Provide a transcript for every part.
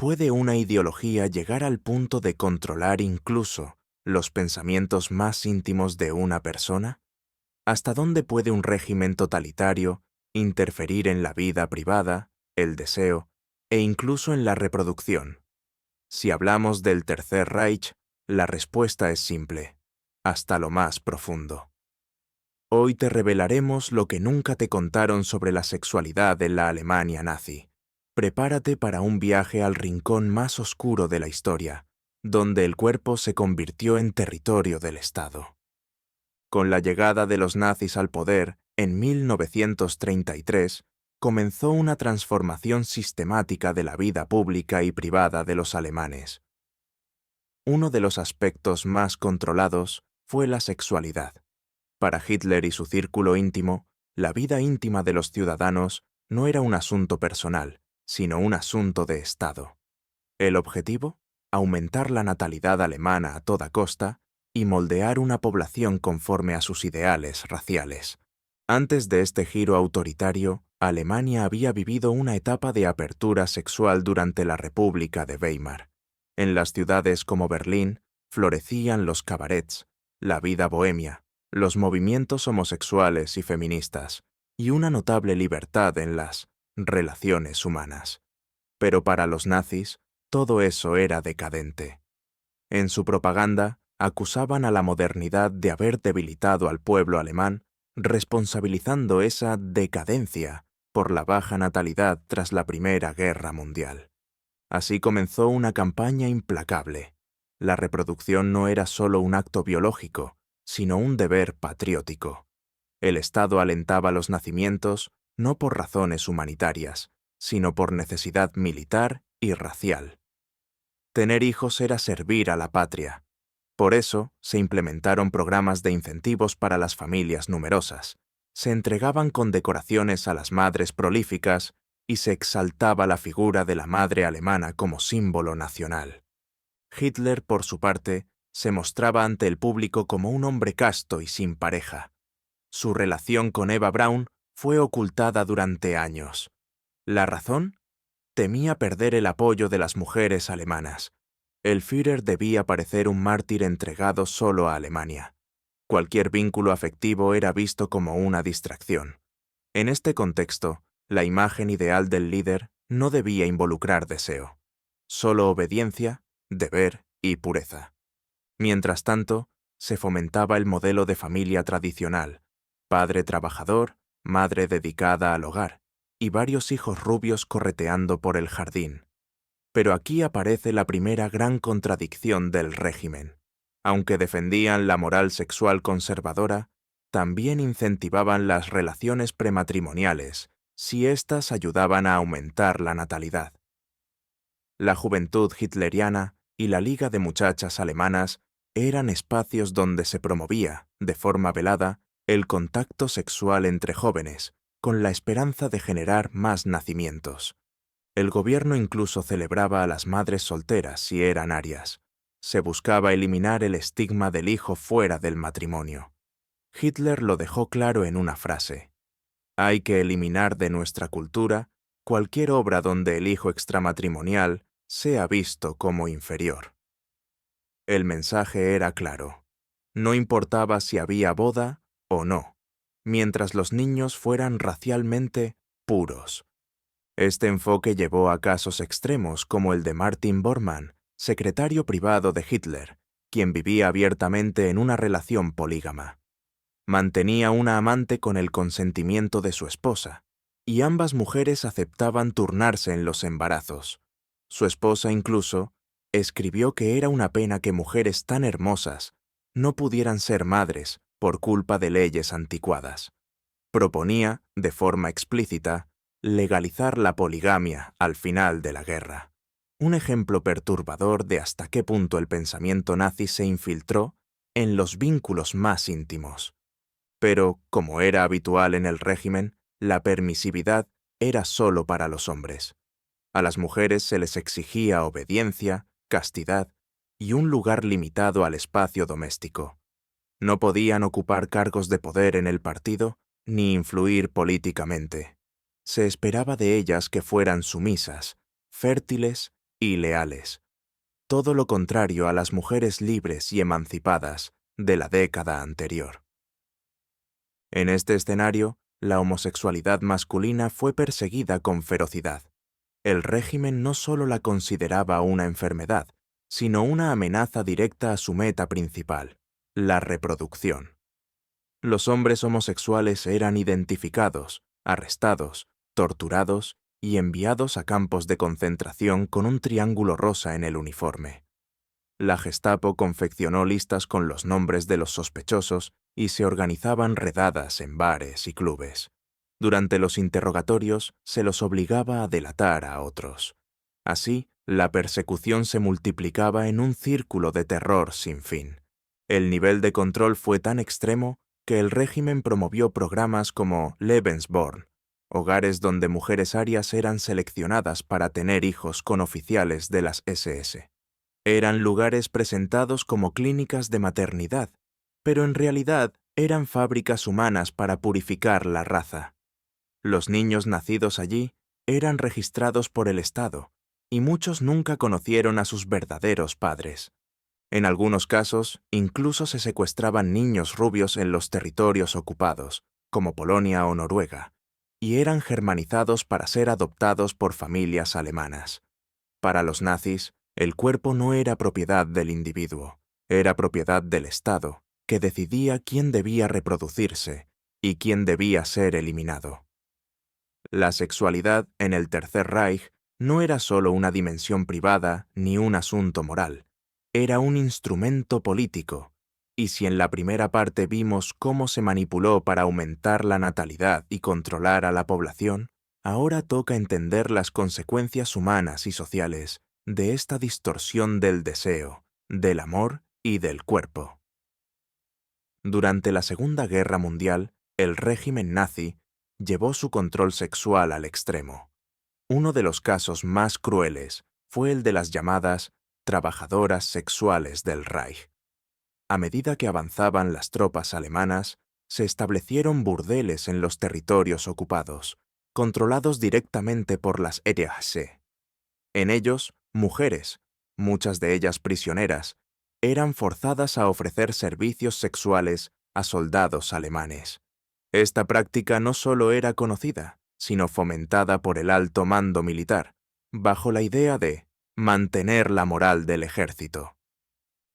¿Puede una ideología llegar al punto de controlar incluso los pensamientos más íntimos de una persona? ¿Hasta dónde puede un régimen totalitario interferir en la vida privada, el deseo e incluso en la reproducción? Si hablamos del Tercer Reich, la respuesta es simple: hasta lo más profundo. Hoy te revelaremos lo que nunca te contaron sobre la sexualidad en la Alemania nazi. Prepárate para un viaje al rincón más oscuro de la historia, donde el cuerpo se convirtió en territorio del Estado. Con la llegada de los nazis al poder, en 1933, comenzó una transformación sistemática de la vida pública y privada de los alemanes. Uno de los aspectos más controlados fue la sexualidad. Para Hitler y su círculo íntimo, la vida íntima de los ciudadanos no era un asunto personal, sino un asunto de Estado. El objetivo: aumentar la natalidad alemana a toda costa y moldear una población conforme a sus ideales raciales. Antes de este giro autoritario, Alemania había vivido una etapa de apertura sexual durante la República de Weimar. En las ciudades como Berlín florecían los cabarets, la vida bohemia, los movimientos homosexuales y feministas, y una notable libertad en las relaciones humanas. Pero para los nazis, todo eso era decadente. En su propaganda, acusaban a la modernidad de haber debilitado al pueblo alemán, responsabilizando esa decadencia por la baja natalidad tras la Primera Guerra Mundial. Así comenzó una campaña implacable. La reproducción no era solo un acto biológico, sino un deber patriótico. El Estado alentaba los nacimientos no por razones humanitarias, sino por necesidad militar y racial. Tener hijos era servir a la patria. Por eso se implementaron programas de incentivos para las familias numerosas, se entregaban condecoraciones a las madres prolíficas y se exaltaba la figura de la madre alemana como símbolo nacional. Hitler, por su parte, se mostraba ante el público como un hombre casto y sin pareja. Su relación con Eva Braun fue ocultada durante años. ¿La razón? Temía perder el apoyo de las mujeres alemanas. El Führer debía parecer un mártir entregado solo a Alemania. Cualquier vínculo afectivo era visto como una distracción. En este contexto, la imagen ideal del líder no debía involucrar deseo, solo obediencia, deber y pureza. Mientras tanto, se fomentaba el modelo de familia tradicional: padre trabajador, madre dedicada al hogar, y varios hijos rubios correteando por el jardín. Pero aquí aparece la primera gran contradicción del régimen. Aunque defendían la moral sexual conservadora, también incentivaban las relaciones prematrimoniales, si éstas ayudaban a aumentar la natalidad. La juventud hitleriana y la Liga de Muchachas Alemanas eran espacios donde se promovía, de forma velada, el contacto sexual entre jóvenes, con la esperanza de generar más nacimientos. El gobierno incluso celebraba a las madres solteras si eran arias. Se buscaba eliminar el estigma del hijo fuera del matrimonio. Hitler lo dejó claro en una frase: hay que eliminar de nuestra cultura cualquier obra donde el hijo extramatrimonial sea visto como inferior. El mensaje era claro: no importaba si había boda o no, mientras los niños fueran racialmente puros. Este enfoque llevó a casos extremos como el de Martin Bormann, secretario privado de Hitler, quien vivía abiertamente en una relación polígama. Mantenía una amante con el consentimiento de su esposa, y ambas mujeres aceptaban turnarse en los embarazos. Su esposa incluso escribió que era una pena que mujeres tan hermosas no pudieran ser madres por culpa de leyes anticuadas. Proponía, de forma explícita, legalizar la poligamia al final de la guerra. Un ejemplo perturbador de hasta qué punto el pensamiento nazi se infiltró en los vínculos más íntimos. Pero, como era habitual en el régimen, la permisividad era solo para los hombres. A las mujeres se les exigía obediencia, castidad y un lugar limitado al espacio doméstico. No podían ocupar cargos de poder en el partido ni influir políticamente. Se esperaba de ellas que fueran sumisas, fértiles y leales. Todo lo contrario a las mujeres libres y emancipadas de la década anterior. En este escenario, la homosexualidad masculina fue perseguida con ferocidad. El régimen no solo la consideraba una enfermedad, sino una amenaza directa a su meta principal, la reproducción. Los hombres homosexuales eran identificados, arrestados, torturados y enviados a campos de concentración con un triángulo rosa en el uniforme. La Gestapo confeccionó listas con los nombres de los sospechosos y se organizaban redadas en bares y clubes. Durante los interrogatorios se los obligaba a delatar a otros. Así, la persecución se multiplicaba en un círculo de terror sin fin. El nivel de control fue tan extremo que el régimen promovió programas como Lebensborn, hogares donde mujeres arias eran seleccionadas para tener hijos con oficiales de las SS. Eran lugares presentados como clínicas de maternidad, pero en realidad eran fábricas humanas para purificar la raza. Los niños nacidos allí eran registrados por el Estado, y muchos nunca conocieron a sus verdaderos padres. En algunos casos, incluso se secuestraban niños rubios en los territorios ocupados, como Polonia o Noruega, y eran germanizados para ser adoptados por familias alemanas. Para los nazis, el cuerpo no era propiedad del individuo, era propiedad del Estado, que decidía quién debía reproducirse y quién debía ser eliminado. La sexualidad en el Tercer Reich no era solo una dimensión privada ni un asunto moral, era un instrumento político, y si en la primera parte vimos cómo se manipuló para aumentar la natalidad y controlar a la población, ahora toca entender las consecuencias humanas y sociales de esta distorsión del deseo, del amor y del cuerpo. Durante la Segunda Guerra Mundial, el régimen nazi llevó su control sexual al extremo. Uno de los casos más crueles fue el de las llamadas trabajadoras sexuales del Reich. A medida que avanzaban las tropas alemanas, se establecieron burdeles en los territorios ocupados, controlados directamente por las RAC. En ellos, mujeres, muchas de ellas prisioneras, eran forzadas a ofrecer servicios sexuales a soldados alemanes. Esta práctica no solo era conocida, sino fomentada por el alto mando militar, bajo la idea de mantener la moral del ejército.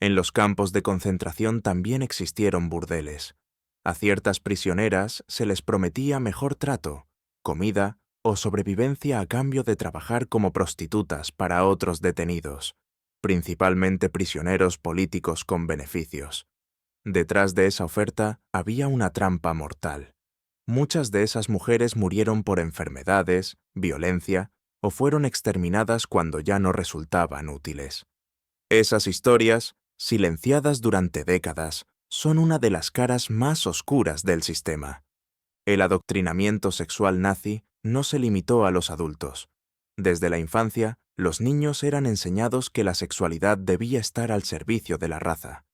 En los campos de concentración también existieron burdeles. A ciertas prisioneras se les prometía mejor trato, comida o sobrevivencia a cambio de trabajar como prostitutas para otros detenidos, principalmente prisioneros políticos con beneficios. Detrás de esa oferta había una trampa mortal. Muchas de esas mujeres murieron por enfermedades, violencia o fueron exterminadas cuando ya no resultaban útiles. Esas historias, silenciadas durante décadas, son una de las caras más oscuras del sistema. El adoctrinamiento sexual nazi no se limitó a los adultos. Desde la infancia, los niños eran enseñados que la sexualidad debía estar al servicio de la raza.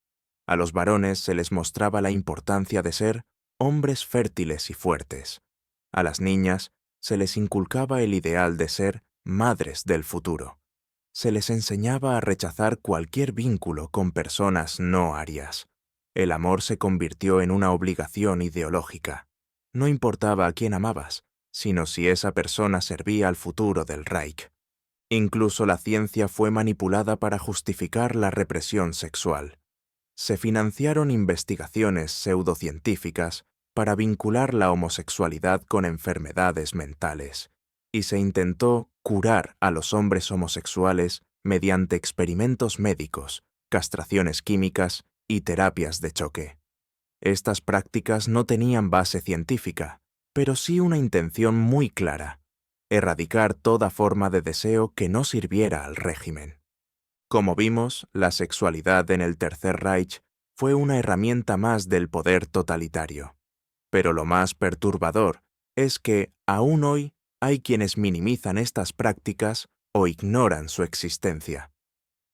A los varones se les mostraba la importancia de ser hombres fértiles y fuertes. A las niñas se les inculcaba el ideal de ser madres del futuro. Se les enseñaba a rechazar cualquier vínculo con personas no arias. El amor se convirtió en una obligación ideológica. No importaba a quién amabas, sino si esa persona servía al futuro del Reich. Incluso la ciencia fue manipulada para justificar la represión sexual. Se financiaron investigaciones pseudocientíficas para vincular la homosexualidad con enfermedades mentales, y se intentó curar a los hombres homosexuales mediante experimentos médicos, castraciones químicas y terapias de choque. Estas prácticas no tenían base científica, pero sí una intención muy clara: erradicar toda forma de deseo que no sirviera al régimen. Como vimos, la sexualidad en el Tercer Reich fue una herramienta más del poder totalitario. Pero lo más perturbador es que, aún hoy, hay quienes minimizan estas prácticas o ignoran su existencia.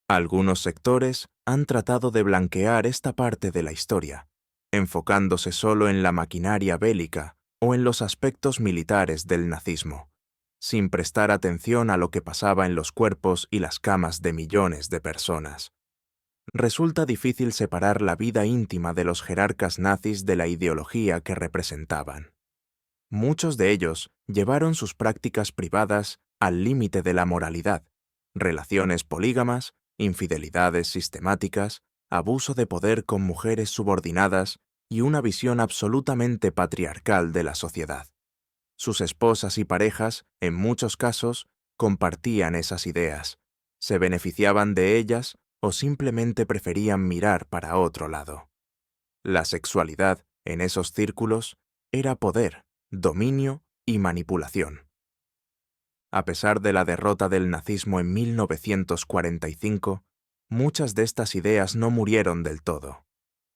Algunos sectores han tratado de blanquear esta parte de la historia, enfocándose solo en la maquinaria bélica o en los aspectos militares del nazismo. sin prestar atención a lo que pasaba en los cuerpos y las camas de millones de personas. Resulta difícil separar la vida íntima de los jerarcas nazis de la ideología que representaban. Muchos de ellos llevaron sus prácticas privadas al límite de la moralidad: relaciones polígamas, infidelidades sistemáticas, abuso de poder con mujeres subordinadas y una visión absolutamente patriarcal de la sociedad. Sus esposas y parejas, en muchos casos, compartían esas ideas, se beneficiaban de ellas o simplemente preferían mirar para otro lado. La sexualidad, en esos círculos, era poder, dominio y manipulación. A pesar de la derrota del nazismo en 1945, muchas de estas ideas no murieron del todo.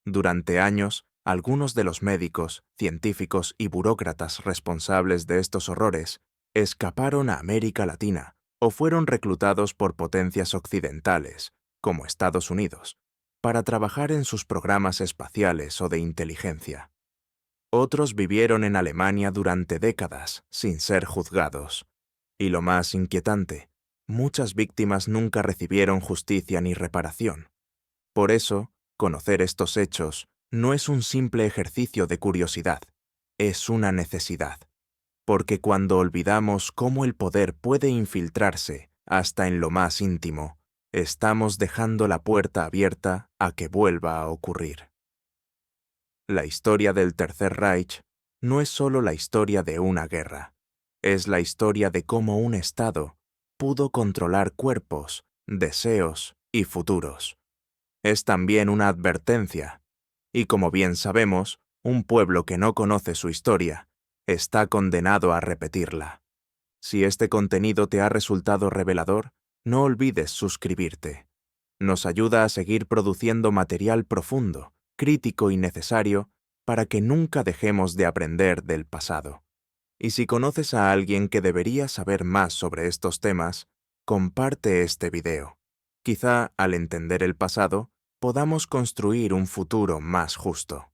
Durante años, algunos de los médicos, científicos y burócratas responsables de estos horrores escaparon a América Latina o fueron reclutados por potencias occidentales, como Estados Unidos, para trabajar en sus programas espaciales o de inteligencia. Otros vivieron en Alemania durante décadas sin ser juzgados. Y lo más inquietante, muchas víctimas nunca recibieron justicia ni reparación. Por eso, conocer estos hechos no es un simple ejercicio de curiosidad, es una necesidad. Porque cuando olvidamos cómo el poder puede infiltrarse hasta en lo más íntimo, estamos dejando la puerta abierta a que vuelva a ocurrir. La historia del Tercer Reich no es solo la historia de una guerra, es la historia de cómo un Estado pudo controlar cuerpos, deseos y futuros. Es también una advertencia, y como bien sabemos, un pueblo que no conoce su historia está condenado a repetirla. Si este contenido te ha resultado revelador, no olvides suscribirte. Nos ayuda a seguir produciendo material profundo, crítico y necesario para que nunca dejemos de aprender del pasado. Y si conoces a alguien que debería saber más sobre estos temas, comparte este video. Quizá, al entender el pasado, podamos construir un futuro más justo.